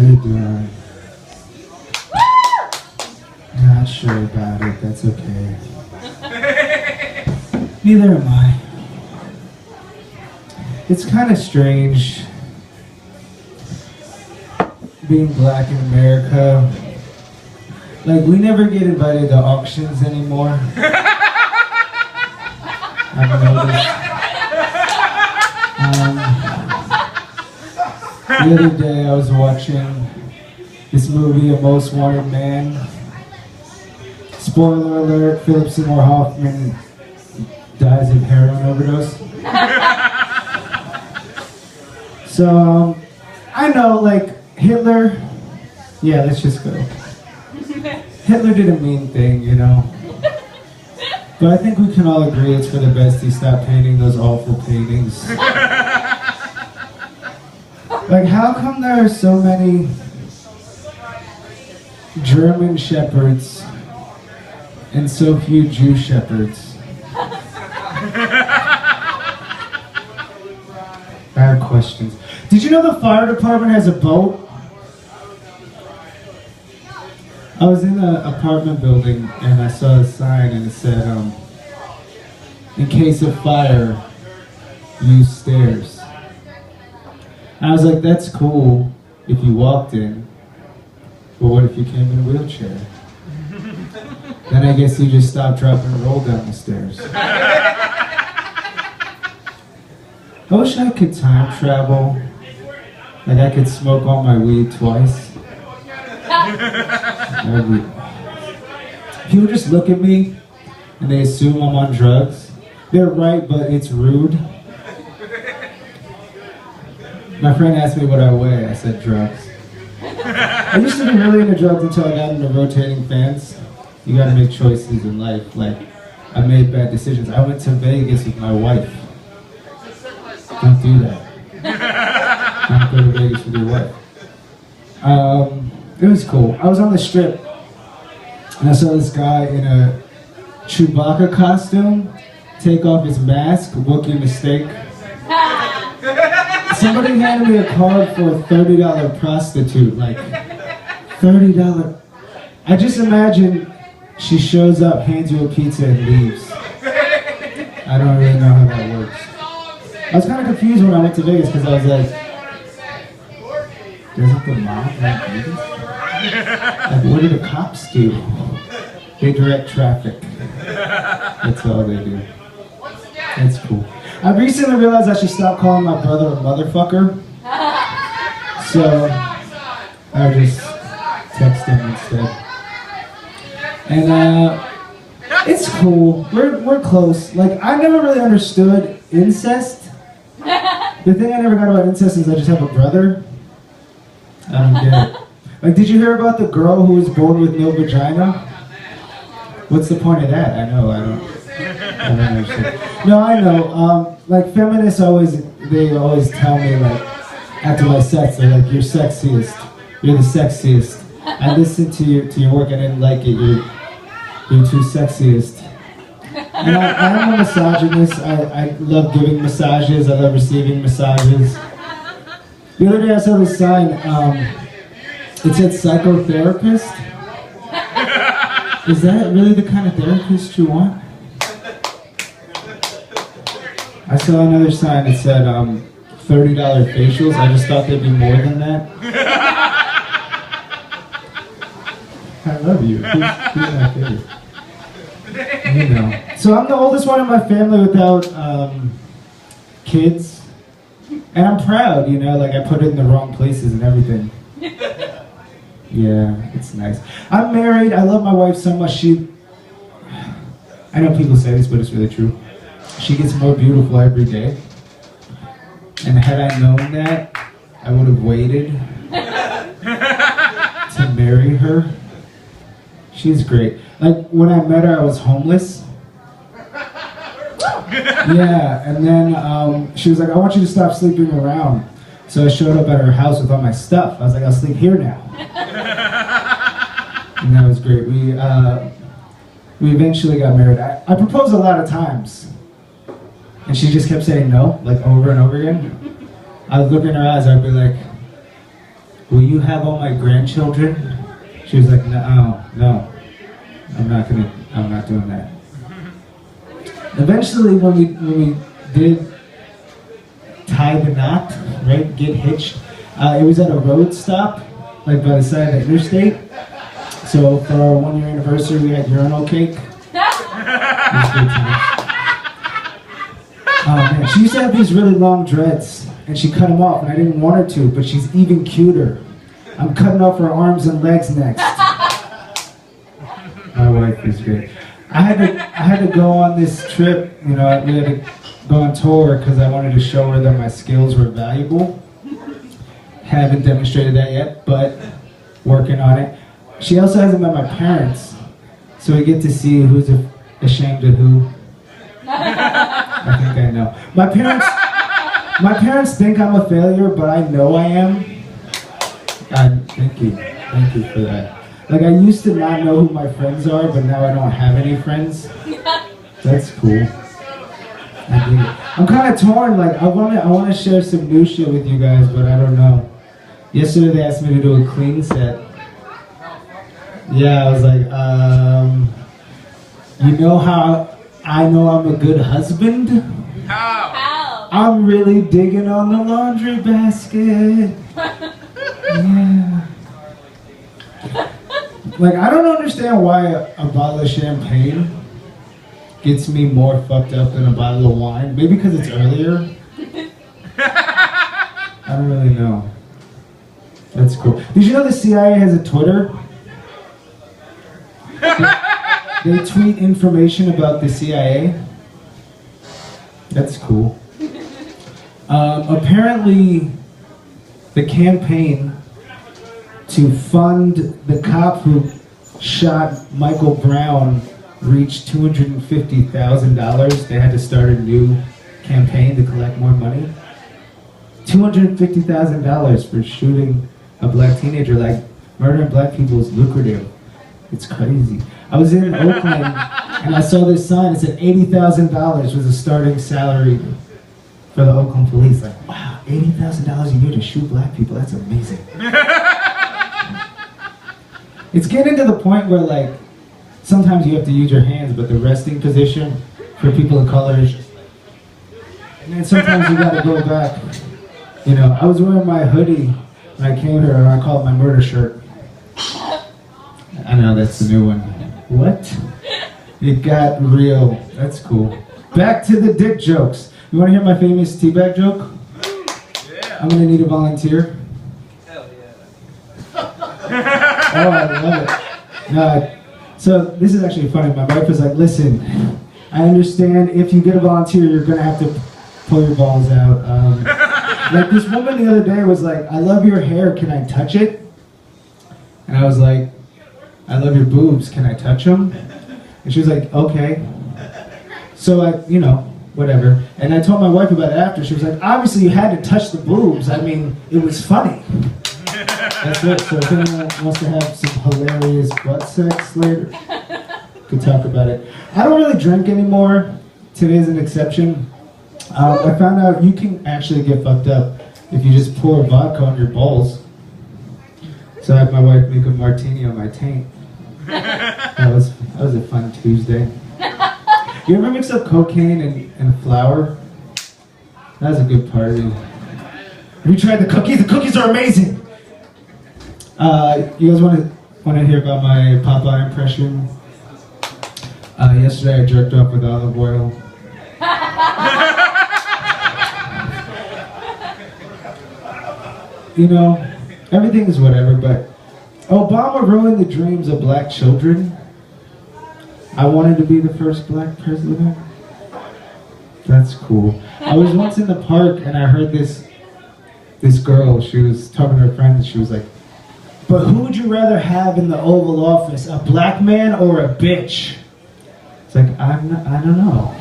you doing? Not sure about it, that's okay. Neither am I. It's kind of strange being black in America. Like, we never get invited to auctions anymore. I've noticed. The other day I was watching this movie, A Most Wanted Man. Spoiler alert, Philip Seymour Hoffman dies of heroin overdose. So, I know, like, Hitler, yeah, let's just go. Hitler did a mean thing, you know. But I think we can all agree it's for the best he stopped painting those awful paintings. Like, how come there are so many German shepherds and so few Jew shepherds? I have questions. Did you know the fire department has a boat? I was in an apartment building and I saw a sign and it said, in case of fire, use stairs. I was like, that's cool if you walked in, but what if you came in a wheelchair? Then I guess you just stop, drop, and roll down the stairs. I wish I could time travel. Like I could smoke all my weed twice. People just look at me and they assume I'm on drugs. They're right, but it's rude. My friend asked me what I weigh. I said drugs. I used to be really into drugs until I got into rotating fans. You gotta make choices in life. Like, I made bad decisions. I went to Vegas with my wife. Don't do that. Don't go to Vegas with your wife. It was cool. I was on the strip and I saw this guy in a Chewbacca costume take off his mask, rookie mistake. Somebody handed me a card for a $30 prostitute, like $30. I just imagine she shows up, hands you a pizza and leaves. I don't really know how that works. I was kind of confused when I went to Vegas because I was like, doesn't the mob have Vegas? Like, what do the cops do? They direct traffic. That's all they do. That's cool. I recently realized I should stop calling my brother a motherfucker. So I just text him instead. And it's cool. We're close. Like, I never really understood incest. The thing I never got about incest is I just have a brother. I don't get it. Like, did you hear about the girl who was born with no vagina? What's the point of that? I don't understand. No, I know. Like, feminists they always tell me, like, after my sex, they're like, you're sexiest. You're the sexiest. I listened to your work, I didn't like it. You're too sexiest. And I'm a misogynist. I love giving massages. I love receiving massages. The other day I saw this sign. It said psychotherapist. Is that really the kind of therapist you want? I saw another sign that said $30 facials. I just thought there'd be more than that. I love you. Who's my favorite? You know. So I'm the oldest one in my family without kids. And I'm proud, you know, like I put it in the wrong places and everything. Yeah, it's nice. I'm married. I love my wife so much. I know people say this, but it's really true. She gets more beautiful every day. And had I known that, I would have waited to marry her. She's great. Like, when I met her, I was homeless. Yeah, and then she was like, I want you to stop sleeping around. So I showed up at her house with all my stuff. I was like, I'll sleep here now. And that was great. We eventually got married. I proposed a lot of times. And she just kept saying no, like over and over again. I would look in her eyes, I'd be like, will you have all my grandchildren? She was like, no, I'm not doing that. Eventually, when we did tie the knot, right, get hitched, it was at a road stop, like by the side of the interstate. So for our 1-year anniversary, we had urinal cake. It was good times. Oh man, she used to have these really long dreads, and she cut them off, and I didn't want her to, but she's even cuter. I'm cutting off her arms and legs next. My wife is great. I had to go on this trip, we had to go on tour because I wanted to show her that my skills were valuable. Haven't demonstrated that yet, but working on it. She also hasn't met my parents, so we get to see who's ashamed of who. I think I know. My parents think I'm a failure, but I know I am. Thank you for that. Like, I used to not know who my friends are, but now I don't have any friends. That's cool. I dig it. I'm kind of torn. Like, I want to share some new shit with you guys, but I don't know. Yesterday they asked me to do a clean set. Yeah, I was like, you know how I know I'm a good husband? How? I'm really digging on the laundry basket. Yeah. Like, I don't understand why a bottle of champagne gets me more fucked up than a bottle of wine. Maybe because it's earlier. I don't really know. That's cool. Did you know the CIA has a Twitter? They tweet information about the CIA. That's cool. Apparently, the campaign to fund the cop who shot Michael Brown reached $250,000. They had to start a new campaign to collect more money. $250,000 for shooting a black teenager. Like, murdering black people is lucrative. It's crazy. I was in Oakland and I saw this sign. It said $80,000 was the starting salary for the Oakland police. Like, wow, $80,000 a year to shoot black people. That's amazing. It's getting to the point where, like, sometimes you have to use your hands, but the resting position for people of color is, and then sometimes you gotta go back. I was wearing my hoodie when I came here, and I call it my murder shirt. I know, that's the new one. What? It got real. That's cool. Back to the dick jokes. You wanna hear my famous teabag joke? Yeah. I'm gonna need a volunteer. Hell yeah. Oh, I love it. No, so this is actually funny. My wife was like, listen, I understand if you get a volunteer, you're going to have to pull your balls out. Like, this woman the other day was like, I love your hair, can I touch it? And I was like, I love your boobs, can I touch them? And she was like, okay. So I, whatever. And I told my wife about it after. She was like, obviously you had to touch the boobs. I mean, it was funny. That's it. So if anyone wants to have some hilarious butt sex later, could talk about it. I don't really drink anymore. Today's an exception. I found out you can actually get fucked up if you just pour vodka on your balls. So I had my wife make a martini on my taint. That was a fun Tuesday. You ever mix up cocaine and flour? That was a good party. Have you tried the cookies? The cookies are amazing! You guys want to hear about my Popeye impression? Yesterday I jerked off with olive oil. Everything is whatever, but Obama ruined the dreams of black children. I wanted to be the first black president. That's cool. I was once in the park and I heard this girl, she was talking to her friends, she was like, but who would you rather have in the Oval Office, a black man or a bitch? It's like, I don't know.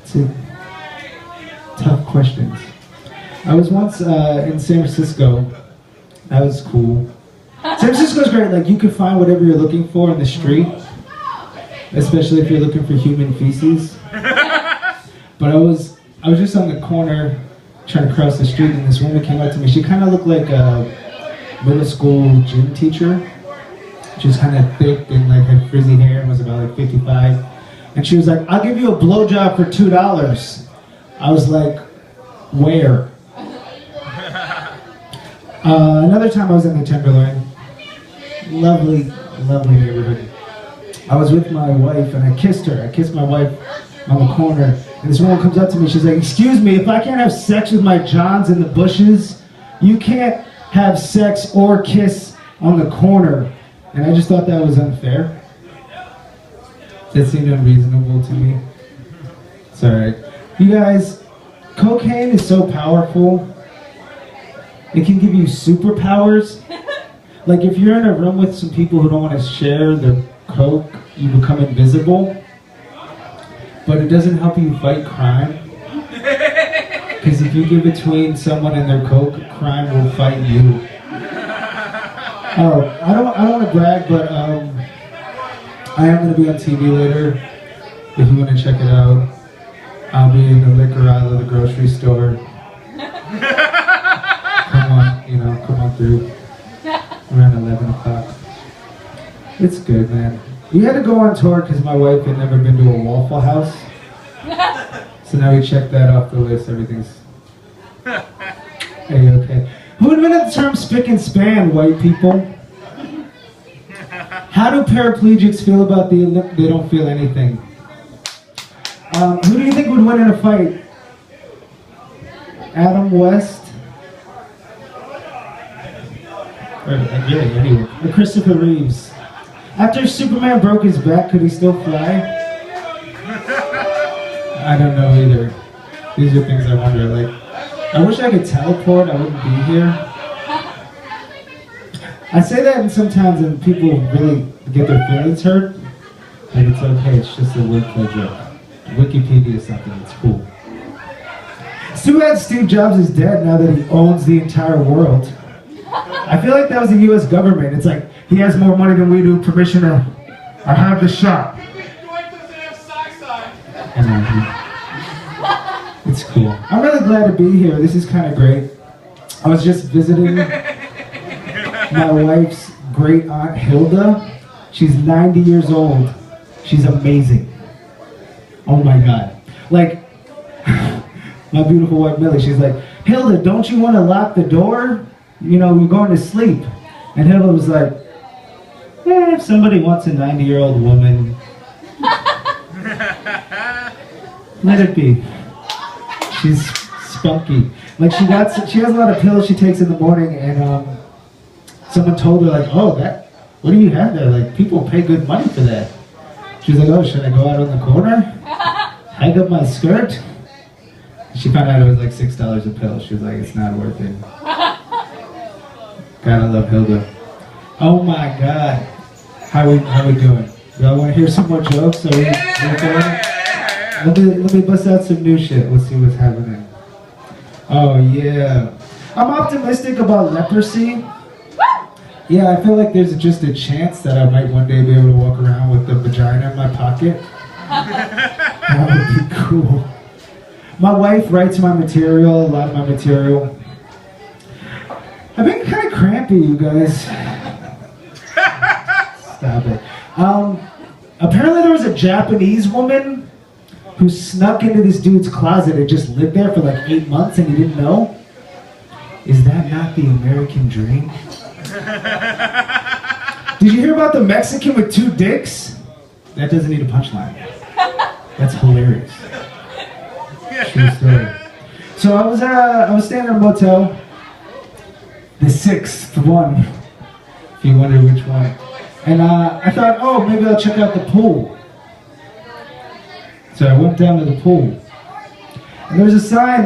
It's a tough questions. I was once in San Francisco. That was cool. San Francisco's great. Like, you can find whatever you're looking for in the street, especially if you're looking for human feces. But I was just on the corner trying to cross the street, and this woman came up to me. She kind of looked like middle school gym teacher. She was kind of thick and like had frizzy hair and was about like 55. And she was like, "I'll give you a blowjob for $2. I was like, "Where?" Another time I was in the Tenderloin. Lovely, lovely neighborhood. I was with my wife and I kissed her. I kissed my wife on the corner. And this woman comes up to me. She's like, "Excuse me, if I can't have sex with my Johns in the bushes, you can't have sex or kiss on the corner." And I just thought that was unfair. That seemed unreasonable to me. It's alright. You guys, cocaine is so powerful. It can give you superpowers. Like if you're in a room with some people who don't want to share the coke, you become invisible. But it doesn't help you fight crime. Because if you get between someone and their coke, crime will fight you. Oh, I don't want to brag, but I am going to be on TV later. If you want to check it out, I'll be in the liquor aisle of the grocery store. Come on through. Around 11 o'clock. It's good, man. We had to go on tour because my wife had never been to a Waffle House. So now we checked that off the list. Everything's okay. Who invented the term spick and span, white people? How do paraplegics feel about the Olympics? They don't feel anything. Who do you think would win in a fight? Adam West? Or Christopher Reeves? After Superman broke his back, could he still fly? I don't know either. These are things I wonder. Like, I wish I could teleport. I wouldn't be here. I say that and sometimes and people really get their feelings hurt. Like it's okay. It's just a wordplay joke. Wikipedia something. It's cool. It's too bad Steve Jobs is dead now that he owns the entire world. I feel like that was the U.S. government. It's like he has more money than we do. Permission to have the shop. It's cool. I'm really glad to be here. This is kind of great. I was just visiting my wife's great aunt Hilda. She's 90 years old. She's amazing. Oh my God. Like, my beautiful wife Millie, she's like, "Hilda, don't you want to lock the door? You know, we're going to sleep." And Hilda was like, if somebody wants a 90-year-old woman, let it be. She's spunky. Like she has a lot of pills she takes in the morning, and someone told her like, "Oh, what do you have there? Like people pay good money for that." She was like, "Oh, should I go out on the corner, hike up my skirt?" She found out it was like $6 a pill. She was like, "It's not worth it." Gotta love Hilda. Oh my God, how we doing? Y'all want to hear some more jokes? Are we going? Let me bust out some new shit. Let's see what's happening. Oh yeah. I'm optimistic about leprosy. Yeah, I feel like there's just a chance that I might one day be able to walk around with a vagina in my pocket. That would be cool. My wife writes my material, a lot of my material. I've been kind of crampy, you guys. Stop it. Apparently there was a Japanese woman who snuck into this dude's closet and just lived there for like 8 months and he didn't know? Is that not the American dream? Did you hear about the Mexican with 2 dicks? That doesn't need a punchline. That's hilarious. True story. So I was staying in a motel, the 6th one, if you wonder which one. And I thought, oh, maybe I'll check out the pool. So I went down to the pool. And there was a sign that